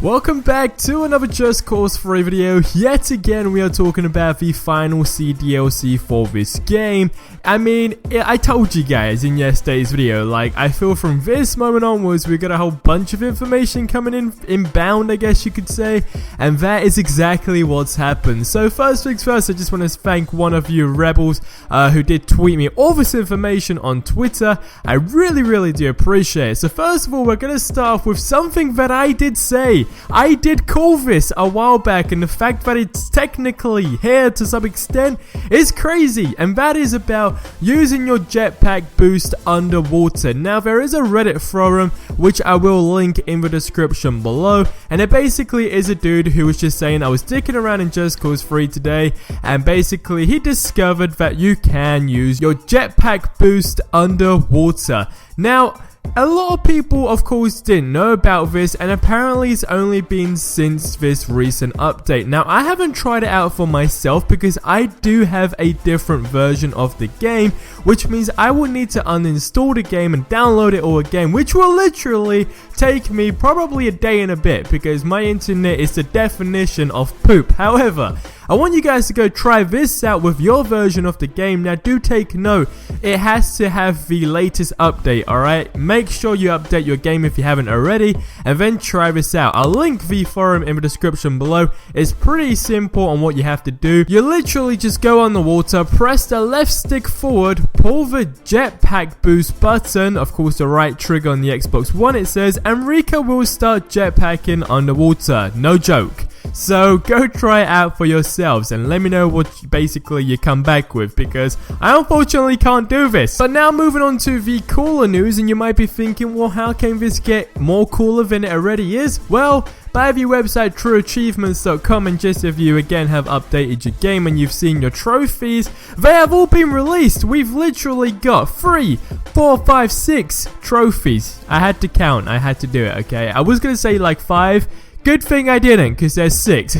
Welcome back to another Just Cause 3 video. Yet again we are talking about the final C DLC for this game. I mean, I told you guys in yesterday's video, like, I feel from this moment onwards we got a whole bunch of information coming in inbound, I guess you could say, and that is exactly what's happened. So first things first, I just want to thank one of you rebels who did tweet me all this information on Twitter. I really do appreciate it. So first of all, we're going to start off with something that I did say. I did call this a while back, and the fact that it's technically here to some extent is crazy, and that is about using your jetpack boost underwater. Now there is a Reddit forum which I will link in the description below, and it basically is a dude who was just saying, I was dicking around in Just Cause 3 today, and basically he discovered that you can use your jetpack boost underwater. Now a lot of people, of course, didn't know about this, and apparently it's only been since this recent update. Now, I haven't tried it out for myself because I do have a different version of the game, which means I will need to uninstall the game and download it all again, which will literally take me probably a day and a bit because my internet is the definition of poop. However, I want you guys to go try this out with your version of the game. Now, do take note, it has to have the latest update, alright? Make sure you update your game if you haven't already, and then try this out. I'll link the forum in the description below. It's pretty simple on what you have to do. You literally just go on the water, press the left stick forward, pull the jetpack boost button, of course the right trigger on the Xbox One it says, and Rico will start jetpacking underwater. No joke. So go try it out for yourselves and let me know what basically you come back with, because I unfortunately can't do this. But now moving on to the cooler news, and you might be thinking, well, how can this get more cooler than it already is? Well, by the website trueachievements.com, and just if you again have updated your game and you've seen your trophies, they have all been released. We've literally got 3, 4, 5, 6 trophies. I had to count, I had to do it, okay? I was gonna say like 5. Good thing I didn't, because there's 6.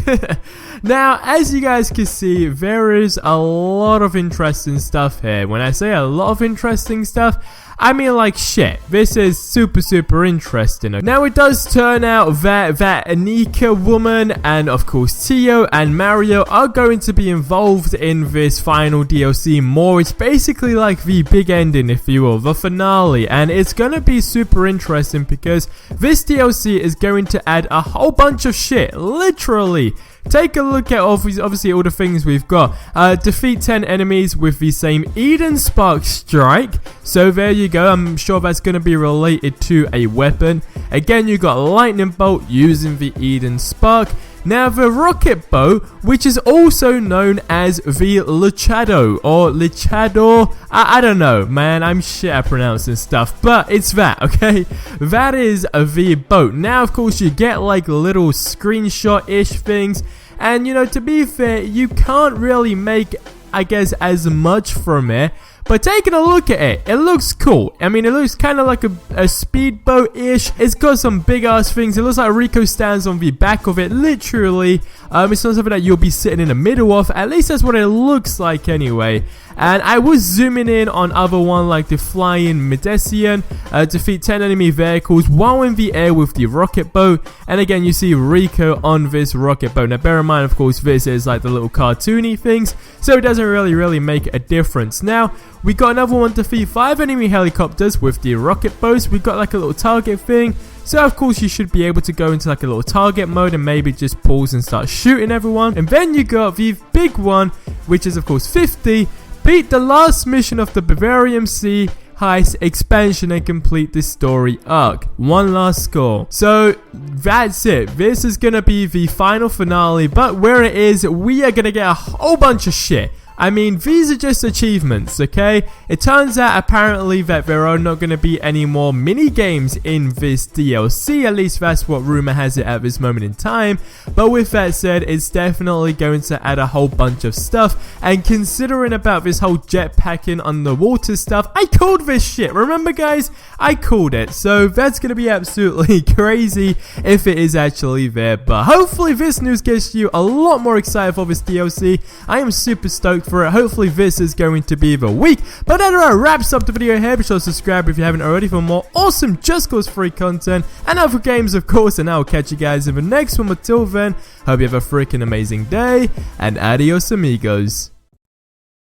Now, as you guys can see, there is a lot of interesting stuff here. When I say a lot of interesting stuff, I mean like shit. This is super interesting. Now it does turn out that Anika woman and of course Tio and Mario are going to be involved in this final DLC more. It's basically like the big ending, if you will, the finale, and it's gonna be super interesting because this DLC is going to add a whole bunch of shit, literally. Take a look at obviously all the things we've got. Defeat 10 enemies with the same Eden Spark Strike. So there you go. I'm sure that's going to be related to a weapon. Again, you got Lightning Bolt using the Eden Spark. Now the Rocket Boat, which is also known as the Luchado or Luchador. I don't know, man. I'm shit at pronouncing stuff, but it's that, okay? That is the boat. Now, of course, you get like little screenshot-ish things. And, you know, to be fair, you can't really make, I guess, as much from it. But taking a look at it, it looks cool. I mean, it looks kind of like a speedboat-ish. It's got some big-ass things. It looks like Rico stands on the back of it, literally. It's not something that you'll be sitting in the middle of. At least that's what it looks like anyway. And I was zooming in on other one like the Flying Medesian. Defeat 10 enemy vehicles while in the air with the rocket boat. And again, you see Rico on this rocket boat. Now, bear in mind, of course, this is like the little cartoony things, so it doesn't really make a difference. Now, we got another one, defeat 5 enemy helicopters with the rocket boats. We got like a little target thing. So of course you should be able to go into like a little target mode and maybe just pause and start shooting everyone. And then you got the big one, which is of course 50. Beat the last mission of the Bavarian Sea heist expansion and complete the story arc. One last score. So that's it. This is gonna be the final finale, but where it is, we are gonna get a whole bunch of shit. I mean, these are just achievements, okay? It turns out apparently that there are not going to be any more mini games in this DLC. At least that's what rumor has it at this moment in time. But with that said, it's definitely going to add a whole bunch of stuff. And considering about this whole jetpacking underwater stuff, I called this shit. Remember, guys? I called it. So that's going to be absolutely crazy if it is actually there. But hopefully this news gets you a lot more excited for this DLC. I am super stoked for it. Hopefully this is going to be the week. But that wraps up the video here. Be sure to subscribe if you haven't already for more awesome Just Cause free content and other games, of course. And I'll catch you guys in the next one. Until then, hope you have a freaking amazing day, and adios amigos.